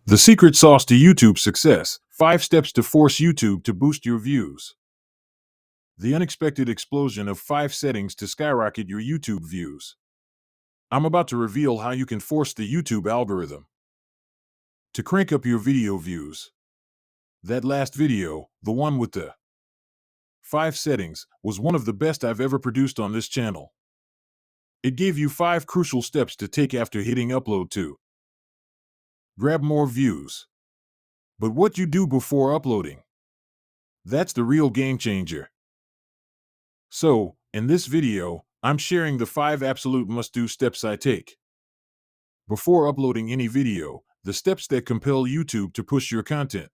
The secret sauce to YouTube success: 5 steps to force YouTube to boost your views. The unexpected explosion of 5 settings to skyrocket your YouTube views. I'm about to reveal how you can force the YouTube algorithm to crank up your video views. That last video, the one with the 5 settings, was one of the best I've ever produced on this channel. It gave you 5 crucial steps to take after hitting upload to grab more views. But what you do before uploading, that's the real game changer. So, in this video, I'm sharing the 5 absolute must-do steps I take before uploading any video, the steps that compel YouTube to push your content.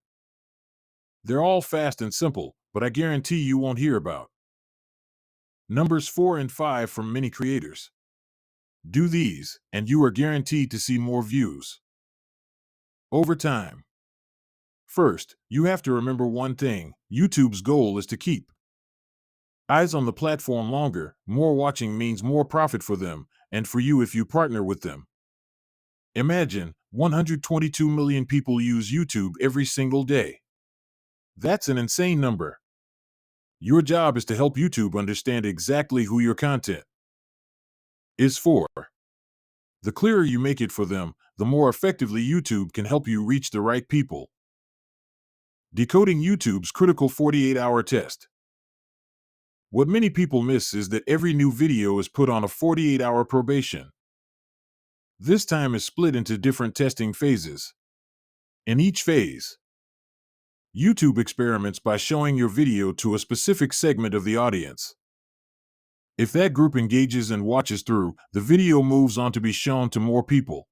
They're all fast and simple, but I guarantee you won't hear about. Numbers 4 and 5 from many creators. Do these, and you are guaranteed to see more views over time. First, you have to remember one thing: YouTube's goal is to keep eyes on the platform longer. More watching means more profit for them, and for you if you partner with them. Imagine 122 million people use YouTube every single day. That's an insane number. Your job is to help YouTube understand exactly who your content is for. The clearer you make it for them, the more effectively YouTube can help you reach the right people. Decoding YouTube's critical 48-hour test. What many people miss is that every new video is put on a 48-hour probation. This time is split into different testing phases. In each phase, YouTube experiments by showing your video to a specific segment of the audience. If that group engages and watches through, the video moves on to be shown to more people.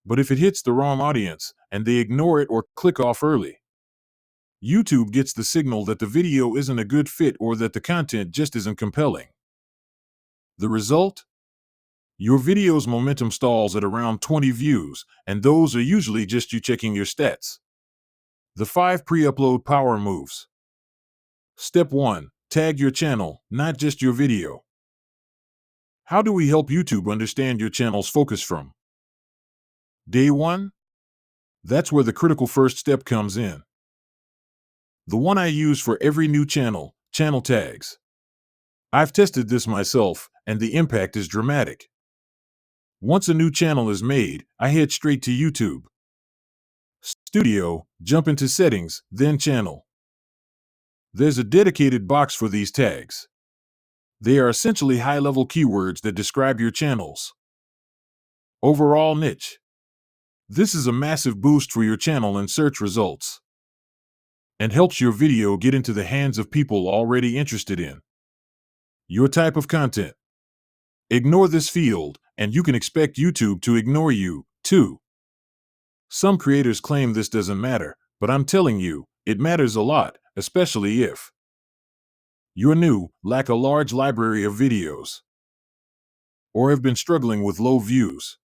But if it hits the wrong audience, and they ignore it or click off early, YouTube gets the signal that the video isn't a good fit or that the content just isn't compelling. The result? Your video's momentum stalls at around 20 views, and those are usually just you checking your stats. The 5 pre-upload power moves. Step 1. Tag your channel, not just your video. How do we help YouTube understand your channel's focus from day 1? That's where the critical first step comes in. The one I use for every new channel: channel tags. I've tested this myself, and the impact is dramatic. Once a new channel is made, I head straight to YouTube Studio, jump into Settings, then Channel. There's a dedicated box for these tags. They are essentially high-level keywords that describe your channel's overall niche. This is a massive boost for your channel in search results and helps your video get into the hands of people already interested in your type of content. Ignore this field, and you can expect YouTube to ignore you, too. Some creators claim this doesn't matter, but I'm telling you, it matters a lot, especially if you're new, lack a large library of videos, or have been struggling with low views.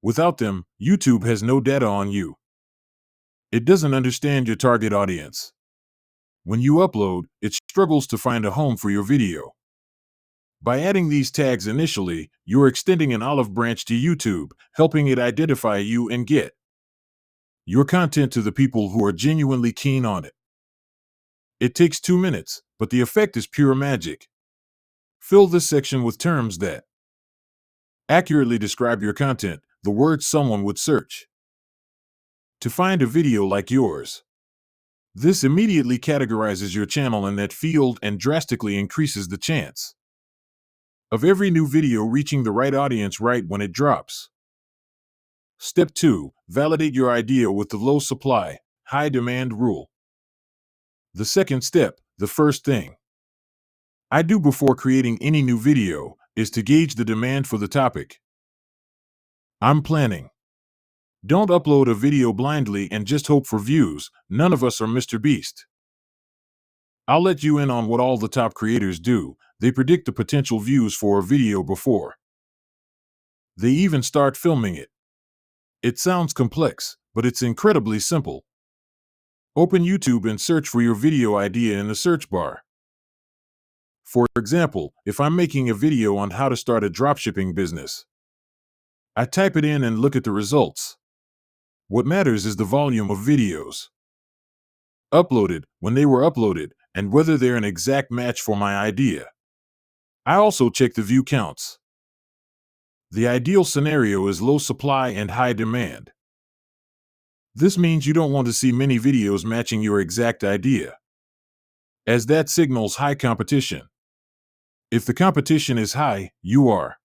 Without them, YouTube has no data on you. It doesn't understand your target audience. When you upload, it struggles to find a home for your video. By adding these tags initially, you're extending an olive branch to YouTube, helping it identify you and get your content to the people who are genuinely keen on it. It takes 2 minutes, but the effect is pure magic. Fill this section with terms that accurately describe your content, the words someone would search to find a video like yours. This immediately categorizes your channel in that field and drastically increases the chance of every new video reaching the right audience right when it drops. Step 2. Validate your idea with the low supply, high demand rule. The second step, the first thing I do before creating any new video, is to gauge the demand for the topic I'm planning. Don't upload a video blindly and just hope for views. None of us are Mr. Beast. I'll let you in on what all the top creators do. They predict the potential views for a video before they even start filming it. It sounds complex, but it's incredibly simple. Open YouTube and search for your video idea in the search bar. For example, if I'm making a video on how to start a dropshipping business, I type it in and look at the results. What matters is the volume of videos uploaded, when they were uploaded, and whether they're an exact match for my idea. I also check the view counts. The ideal scenario is low supply and high demand. This means you don't want to see many videos matching your exact idea, as that signals high competition. If the competition is high, you are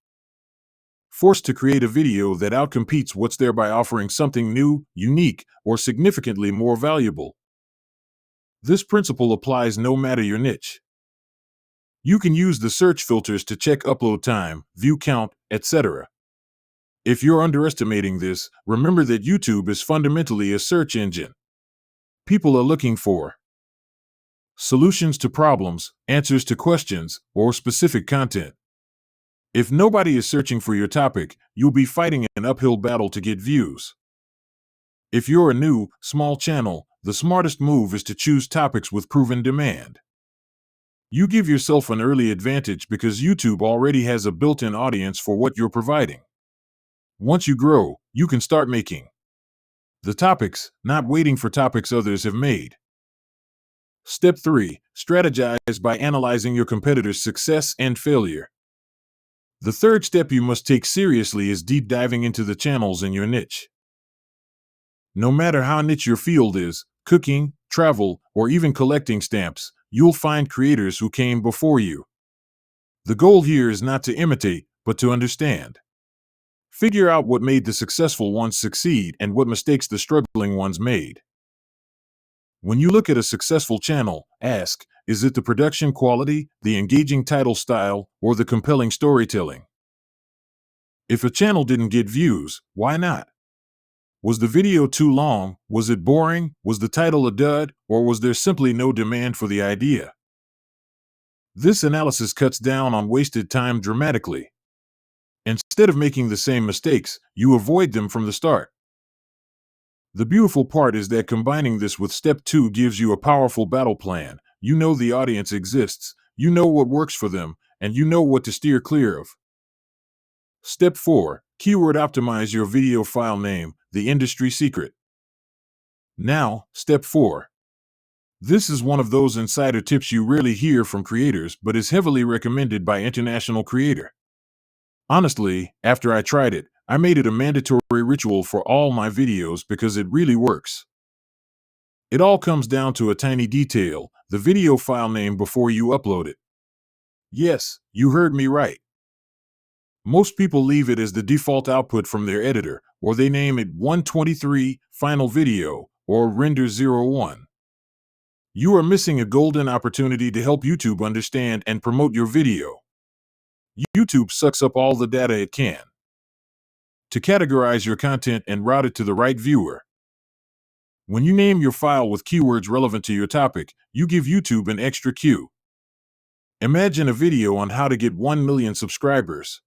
forced to create a video that outcompetes what's there by offering something new, unique, or significantly more valuable. This principle applies no matter your niche. You can use the search filters to check upload time, view count, etc. If you're underestimating this, remember that YouTube is fundamentally a search engine. People are looking for solutions to problems, answers to questions, or specific content. If nobody is searching for your topic, you'll be fighting an uphill battle to get views. If you're a new, small channel, the smartest move is to choose topics with proven demand. You give yourself an early advantage because YouTube already has a built-in audience for what you're providing. Once you grow, you can start making the topics, not waiting for topics others have made. Step 3. Strategize by analyzing your competitors' success and failure. The third step you must take seriously is deep diving into the channels in your niche. No matter how niche your field is, cooking, travel, or even collecting stamps, you'll find creators who came before you. The goal here is not to imitate, but to understand. Figure out what made the successful ones succeed and what mistakes the struggling ones made. When you look at a successful channel, ask, is it the production quality, the engaging title style, or the compelling storytelling? If a channel didn't get views, why not? Was the video too long? Was it boring? Was the title a dud? Or was there simply no demand for the idea? This analysis cuts down on wasted time dramatically. Instead of making the same mistakes, you avoid them from the start. The beautiful part is that combining this with step 2 gives you a powerful battle plan. You know the audience exists, you know what works for them, and you know what to steer clear of. Step 4. Keyword optimize your video file name, the industry secret. Now, step 4. This is one of those insider tips you rarely hear from creators, but is heavily recommended by international creator. Honestly, after I tried it, I made it a mandatory ritual for all my videos because it really works. It all comes down to a tiny detail, the video file name before you upload it. Yes, you heard me right. Most people leave it as the default output from their editor, or they name it 123 Final Video or Render 01. You are missing a golden opportunity to help YouTube understand and promote your video. YouTube sucks up all the data it can to categorize your content and route it to the right viewer. When you name your file with keywords relevant to your topic, you give YouTube an extra cue. Imagine a video on how to get 1 million subscribers.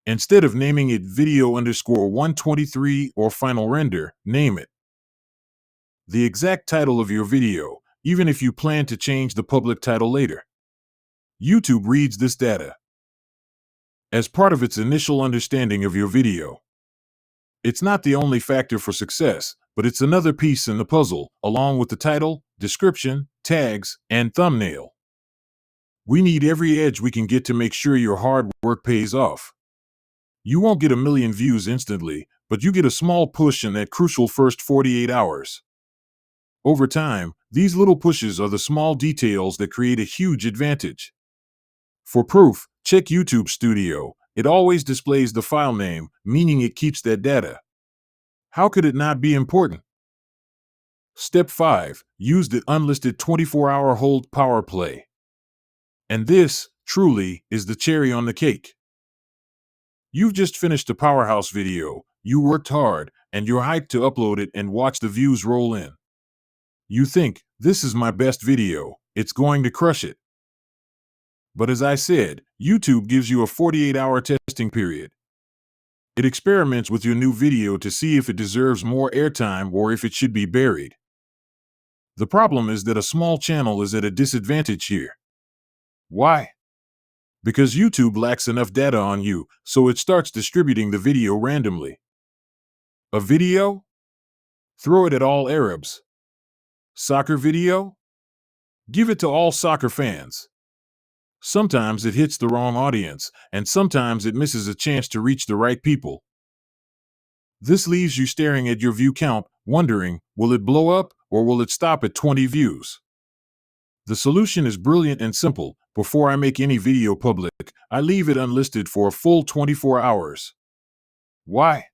Instead of naming it video_123 or final render, name it the exact title of your video, even if you plan to change the public title later. YouTube reads this data as part of its initial understanding of your video. It's not the only factor for success, but it's another piece in the puzzle, along with the title, description, tags, and thumbnail. We need every edge we can get to make sure your hard work pays off. You won't get 1 million views instantly, but you get a small push in that crucial first 48 hours. Over time, these little pushes are the small details that create a huge advantage. For proof, check YouTube Studio. It always displays the file name, meaning it keeps that data. How could it not be important? Step 5. Use the unlisted 24-hour hold power play. And this, truly, is the cherry on the cake. You've just finished a powerhouse video, you worked hard, and you're hyped to upload it and watch the views roll in. You think, this is my best video, it's going to crush it. But as I said, YouTube gives you a 48-hour testing period. It experiments with your new video to see if it deserves more airtime or if it should be buried. The problem is that a small channel is at a disadvantage here. Why? Because YouTube lacks enough data on you, so it starts distributing the video randomly. A video? Throw it at all Arabs. Soccer video? Give it to all soccer fans. Sometimes it hits the wrong audience, and sometimes it misses a chance to reach the right people. This leaves you staring at your view count, wondering, will it blow up or will it stop at 20 views? The solution is brilliant and simple. Before I make any video public, I leave it unlisted for a full 24 hours. Why?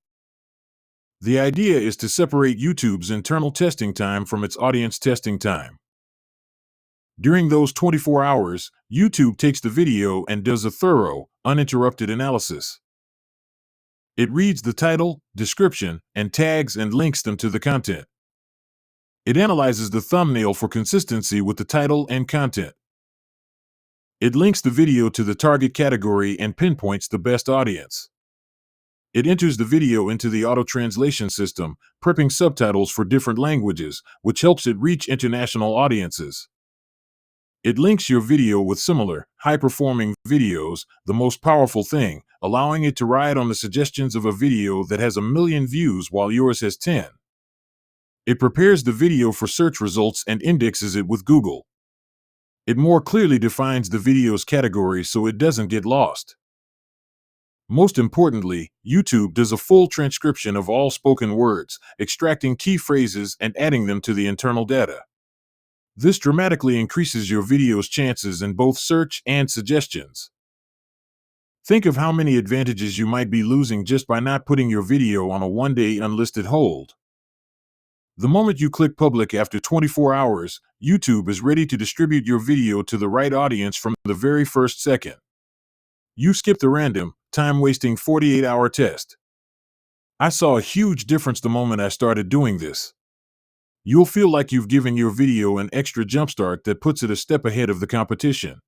The idea is to separate YouTube's internal testing time from its audience testing time. During those 24 hours, YouTube takes the video and does a thorough, uninterrupted analysis. It reads the title, description, and tags and links them to the content. It analyzes the thumbnail for consistency with the title and content. It links the video to the target category and pinpoints the best audience. It enters the video into the auto-translation system, prepping subtitles for different languages, which helps it reach international audiences. It links your video with similar, high-performing videos, the most powerful thing, allowing it to ride on the suggestions of a video that has 1 million views while yours has 10. It prepares the video for search results and indexes it with Google. It more clearly defines the video's category so it doesn't get lost. Most importantly, YouTube does a full transcription of all spoken words, extracting key phrases and adding them to the internal data. This dramatically increases your video's chances in both search and suggestions. Think of how many advantages you might be losing just by not putting your video on a one-day unlisted hold. The moment you click public after 24 hours, YouTube is ready to distribute your video to the right audience from the very first second. You skip the random, time-wasting 48-hour test. I saw a huge difference the moment I started doing this. You'll feel like you've given your video an extra jumpstart that puts it a step ahead of the competition.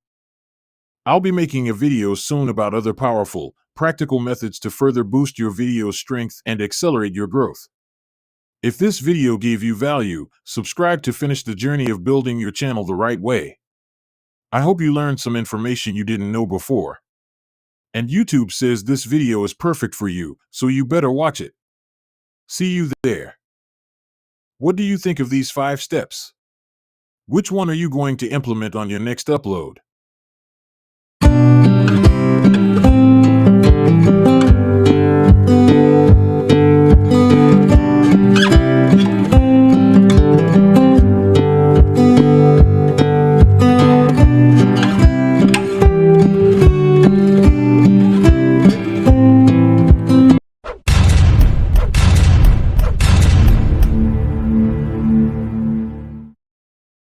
I'll be making a video soon about other powerful, practical methods to further boost your video's strength and accelerate your growth. If this video gave you value, subscribe to finish the journey of building your channel the right way. I hope you learned some information you didn't know before. And YouTube says this video is perfect for you, so you better watch it. See you there. What do you think of these 5 steps? Which one are you going to implement on your next upload?